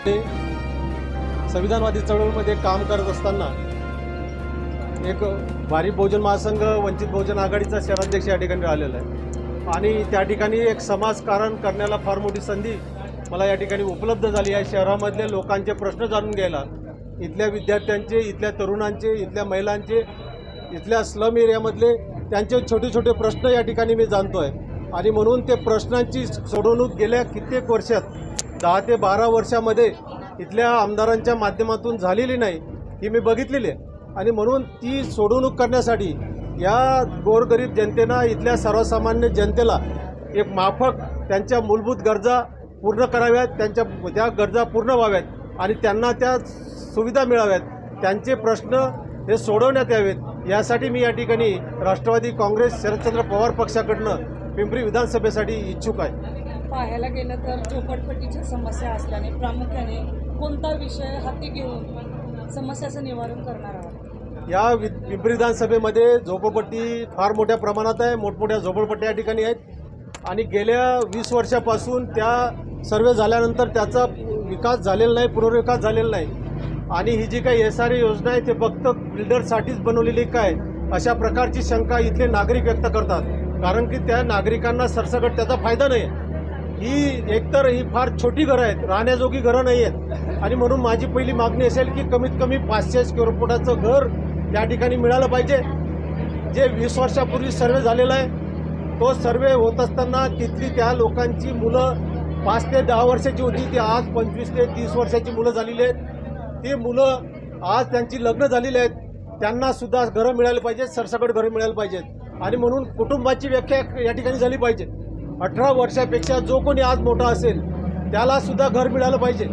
ते संविधानवादी चळवळीमध्ये काम करत असताना एक भारिप बहुजन महासंघ वंचित बहुजन आघाडीचा शहराध्यक्ष या ठिकाणी राहिलेला आहे आणि त्या ठिकाणी एक समाजकारण करण्याला फार मोठी संधी मला या ठिकाणी उपलब्ध झाली आहे। शहरामधले लोकांचे प्रश्न जाणून घ्यायला, इथल्या विद्यार्थ्यांचे, इथल्या तरुणांचे, इथल्या महिलांचे, इथल्या स्लम एरियामधले त्यांचे छोटे छोटे प्रश्न या ठिकाणी मी जाणतो आहे आणि म्हणून ते प्रश्नांची सोडवणूक गेल्या कित्येक वर्षात 10 ते 12 वर्षामध्ये इथल्या आमदारांच्या माध्यमातून झालेली नाही ही मी बघितलेली आहे आणि म्हणून ती सोडवणूक करण्यासाठी या गोरगरीब जनतेला, इथल्या सर्वसामान्य जनतेला एक माफक त्यांच्या मूलभूत गरजा पूर्ण कराव्यात, त्यांच्या त्या गरजा पूर्ण व्हाव्यात आणि त्यांना त्या सुविधा मिळाव्यात, त्यांचे प्रश्न हे सोडवण्यात यावेत यासाठी मी या ठिकाणी राष्ट्रवादी काँग्रेस शरदचंद्र पवार पक्षाकडनं पिंपरी विधानसभेसाठी इच्छुक आहे। पाहायला गेलं तर झोपडपट्टीच्या समस्या असल्याने प्रामुख्याने कोणता विषय हाती घेऊन समस्याचं निवारण करणार आहात? या पिंपरी विधानसभेमध्ये झोपडपट्टी फार मोठ्या प्रमाणात आहे, मोठमोठ्या झोपडपट्ट्या या ठिकाणी आहेत आणि गेल्या 20 वर्षापासून त्या सर्वे झाल्यानंतर त्याचा विकास झालेला नाही, पुनर्विकास झालेला नाही आणि ही जी काही SRA योजना आहे ते फक्त बिल्डरसाठीच बनवलेली काय अशा प्रकारची शंका इथले नागरिक व्यक्त करतात, कारण की त्या नागरिकांना सरसकट त्याचा फायदा नाही। ही एकतर ही फार छोटी घरं आहेत, राहण्याजोगी घरं नाही आहेत आणि म्हणून माझी पहिली मागणी असेल की कमीत कमी 500 स्क्वेअर फुटाचं घर त्या ठिकाणी मिळालं पाहिजे। जे 20 वर्षापूर्वी सर्वे झालेला आहे तो सर्वे होत असताना तिथली त्या लोकांची मुलं 5 ते 10 वर्षाची होती, ती आज 25 ते 30 वर्षाची मुलं झालेली आहेत। ती मुलं आज त्यांची लग्न झालेली आहेत, त्यांना सुद्धा घरं मिळाली पाहिजेत, सरसकट घरं मिळायला पाहिजेत आणि म्हणून कुटुंबाची व्याख्या या ठिकाणी झाली पाहिजे। 18 वर्षापेक्षा जो कोणी आज मोठा असेल त्याला सुद्धा घर मिळालं पाहिजे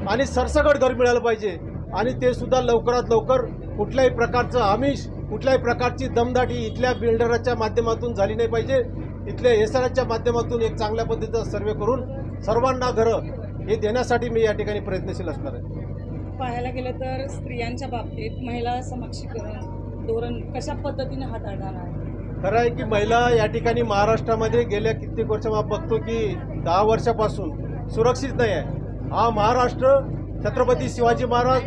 आणि सरसकट घर मिळालं पाहिजे आणि ते सुद्धा लवकरात लवकर। कुठल्याही प्रकारचं आमिष, कुठल्याही प्रकारची दमदाटी इथल्या बिल्डरच्या माध्यमातून झाली नाही पाहिजे। इथल्या SRAच्या माध्यमातून एक चांगल्या पद्धतीचा सर्वे करून सर्वांना घरं हे देण्यासाठी मी या ठिकाणी प्रयत्नशील असणार आहे। पाहायला गेलं तर स्त्रियांच्या बाबतीत महिला सक्षमीकरण धोरण कशा पद्धतीने हाताळणार आहे? खरं आहे की महिला या ठिकाणी महाराष्ट्रामध्ये गेल्या कित्येक वर्ष आपण बघतो की 10 वर्षापासून सुरक्षित नाही आहे। हा महाराष्ट्र छत्रपती शिवाजी महाराज,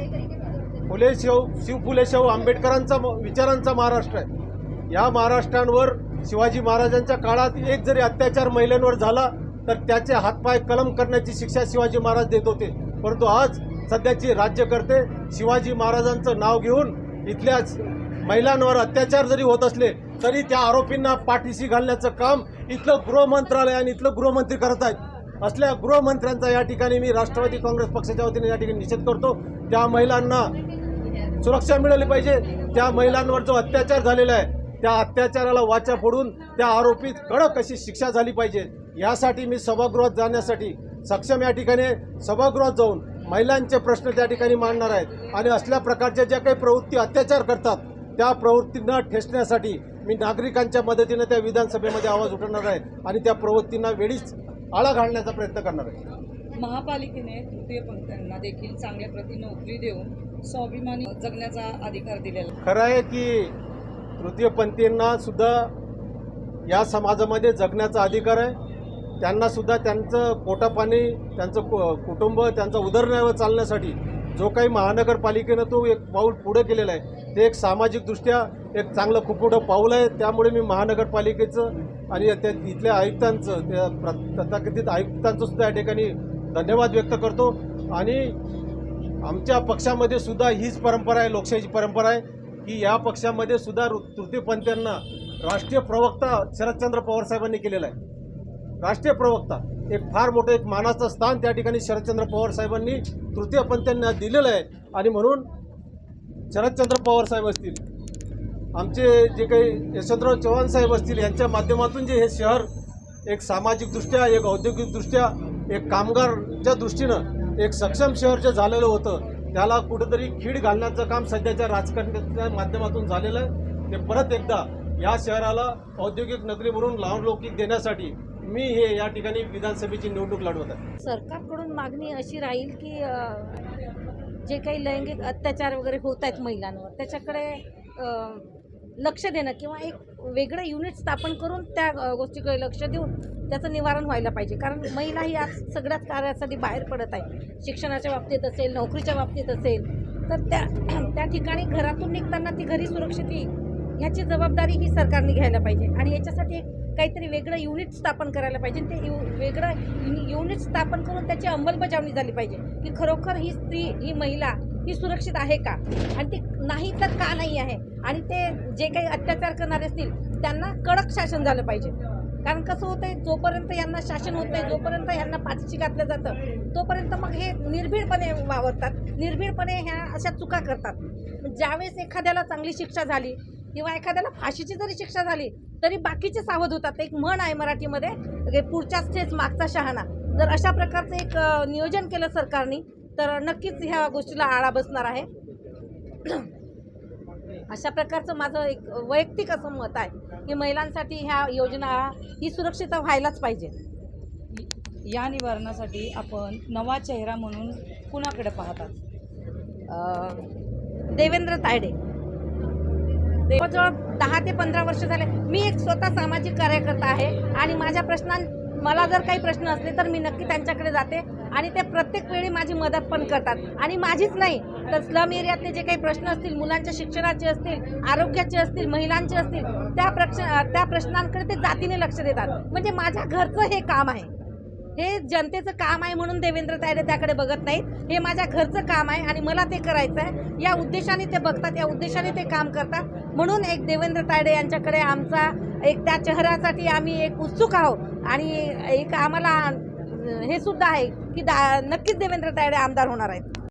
शिव फुले शाहू आंबेडकरांचा विचारांचा महाराष्ट्र आहे। या महाराष्ट्रांवर शिवाजी महाराजांच्या काळात एक जरी अत्याचार महिलांवर झाला तर त्याचे हातपाय कलम करण्याची शिक्षा शिवाजी महाराज देत होते, परंतु आज सध्याची राज्यकर्ते शिवाजी महाराजांचं नाव घेऊन इथल्याच महिलांवर अत्याचार जरी होत असले तरी त्या आरोपींना पाठीशी घालण्याचं काम इथलं गृहमंत्रालय आणि इथलं गृहमंत्री करत आहेत। असल्या गृहमंत्र्यांचा या ठिकाणी मी राष्ट्रवादी काँग्रेस पक्षाच्या वतीने या ठिकाणी निषेध करतो। त्या महिलांना सुरक्षा मिळाली पाहिजे, त्या महिलांवर जो अत्याचार झालेला आहे त्या अत्याचाराला वाचा फोडून त्या आरोपीत कडक अशी शिक्षा झाली पाहिजे। यासाठी मी सभागृहात जाण्यासाठी सक्षम या ठिकाणी सभागृहात जाऊन महिलांचे प्रश्न त्या ठिकाणी मांडणार आहेत आणि असल्या प्रकारच्या ज्या काही प्रवृत्ती अत्याचार करतात त्या प्रवृत्तींना ठेचण्यासाठी मी नागरिकांच्या मदतीने त्या विधानसभेमध्ये आवाज उठवणार आहे आणि त्या प्रवृत्तींना वेळीच आळा घालण्याचा प्रयत्न करणार आहे। महापालिकेने तृतीय पंथीयांना देखील चांगल्या प्रती नोकरी देऊन स्वाभिमानी जगण्याचा अधिकार दिलेला आहे। खरं आहे की तृतीयपंथीयांना सुद्धा या समाजामध्ये जगण्याचा अधिकार आहे, त्यांना सुद्धा त्यांचं पोटापाणी, त्यांचं कुटुंब, त्यांचा उदरनिर्वाह चालण्यासाठी जो काही महानगरपालिकेनं तो एक पाऊल पुढे केलेलं आहे ते एक सामाजिकदृष्ट्या एक चांगलं खूप मोठं पाऊल आहे। त्यामुळे मी महानगरपालिकेचं आणि त्या इथल्या आयुक्तांचं, त्या तथाकथित आयुक्तांचं सुद्धा या ठिकाणी धन्यवाद व्यक्त करतो आणि आमच्या पक्षामध्ये सुद्धा हीच परंपरा आहे, लोकशाहीची परंपरा आहे की या पक्षामध्ये सुद्धा तृतीयपंथीयांना राष्ट्रीय प्रवक्ता शरदचंद्र पवार साहेबांनी केलेला आहे। राष्ट्रीय प्रवक्ता एक फार मोठं एक मानाचं स्थान त्या ठिकाणी शरदचंद्र पवार साहेबांनी तृतीयपंथीयांना दिलेलं आहे आणि म्हणून शरदचंद्र पवार साहेब असतील, आमचे जे काही यशवंतराव चव्हाण साहेब असतील, यांच्या माध्यमातून जे हे शहर एक सामाजिकदृष्ट्या, एक औद्योगिकदृष्ट्या, एक कामगारच्या दृष्टीनं एक सक्षम शहर जे झालेलं होतं त्याला कुठेतरी खीड घालण्याचं काम सध्याच्या राजकारणाच्या माध्यमातून झालेलं आहे। ते परत एकदा या शहराला औद्योगिक नगरी म्हणून नावलौकिक देण्यासाठी मी हे या ठिकाणी विधानसभेची निवडणूक लढवत आहे। सरकारकडून मागणी अशी राहील की जे काही लैंगिक अत्याचार वगैरे होत आहेत महिलांवर त्याच्याकडे लक्ष देणं किंवा एक वेगळं युनिट स्थापन करून त्या गोष्टीकडे लक्ष देऊन त्याचं निवारण व्हायला पाहिजे. कारण महिला ही आज सगळ्याच कार्यासाठी बाहेर पडत आहे. शिक्षणाच्या बाबतीत असेल, नोकरीच्या बाबतीत असेल, तर त्या ठिकाणी घरातून निघताना ती घरी सुरक्षित येईल ह्याची जबाबदारी ही सरकारने घ्यायला पाहिजे. आणि याच्यासाठी एक काहीतरी वेगळं युनिट स्थापन करायला पाहिजे. ते वेगळं युनिट स्थापन करून त्याची अंमलबजावणी झाली पाहिजे की खरोखर ही स्त्री, ही महिला ही सुरक्षित आहे का, आणि ती नाही तर का नाही आहे. आणि ते जे काही अत्याचार करणारे असतील त्यांना कडक शासन झालं पाहिजे. कारण कसं होतंय, जोपर्यंत यांना शासन होत नाही, जोपर्यंत यांना पाठीशी घातलं जातं, तोपर्यंत मग हे निर्भीडपणे वावरतात, निर्भीडपणे ह्या अशा चुका करतात. ज्यावेळेस एखाद्याला चांगली शिक्षा झाली किंवा एखाद्याला फाशीची जरी शिक्षा झाली तरी बाकीचे सावध होतात. एक म्हण आहे मराठीमध्ये, पुढच्याच ठेच मागचा शहाणा. जर अशा प्रकारचं एक नियोजन केलं सरकारने तर नक्कीच ह्या गोष्टीला आळा बसणार आहे. अशा प्रकारचं माझं एक वैयक्तिक असं मत आहे की महिलांसाठी ह्या योजना ही सुरक्षित व्हायलाच पाहिजे. या निवारणासाठी आपण नवा चेहरा म्हणून कुणाकडे पाहतात? देवेंद्र तायडे. जवळजवळ 10 ते 15 वर्ष झाले मी एक स्वतः सामाजिक कार्यकर्ता आहे आणि मला जर काही प्रश्न असले तर मी नक्की त्यांच्याकडे जाते आणि ते प्रत्येक वेळी माझी मदत पण करतात. आणि माझीच नाही तर स्लम एरियातले जे काही प्रश्न असतील, मुलांच्या शिक्षणाचे असतील, आरोग्याचे असतील, महिलांचे असतील, त्या प्रश्नांकडे ते जातीने लक्ष देतात. म्हणजे माझ्या घरचं हे काम आहे, हे जनतेचं काम आहे म्हणून देवेंद्र तायडे त्याकडे बघत नाहीत. हे माझ्या घरचं काम आहे आणि मला ते करायचं आहे या उद्देशाने ते बघतात, या उद्देशाने ते काम करतात. म्हणून एक देवेंद्र तायडे यांच्याकडे आमचा एक त्या चेहऱ्यासाठी आम्ही एक उत्सुक आहोत. आणि एक आम्हाला हे सुद्धा आहे की नक्कीच देवेंद्र तायडे आमदार होणार आहेत.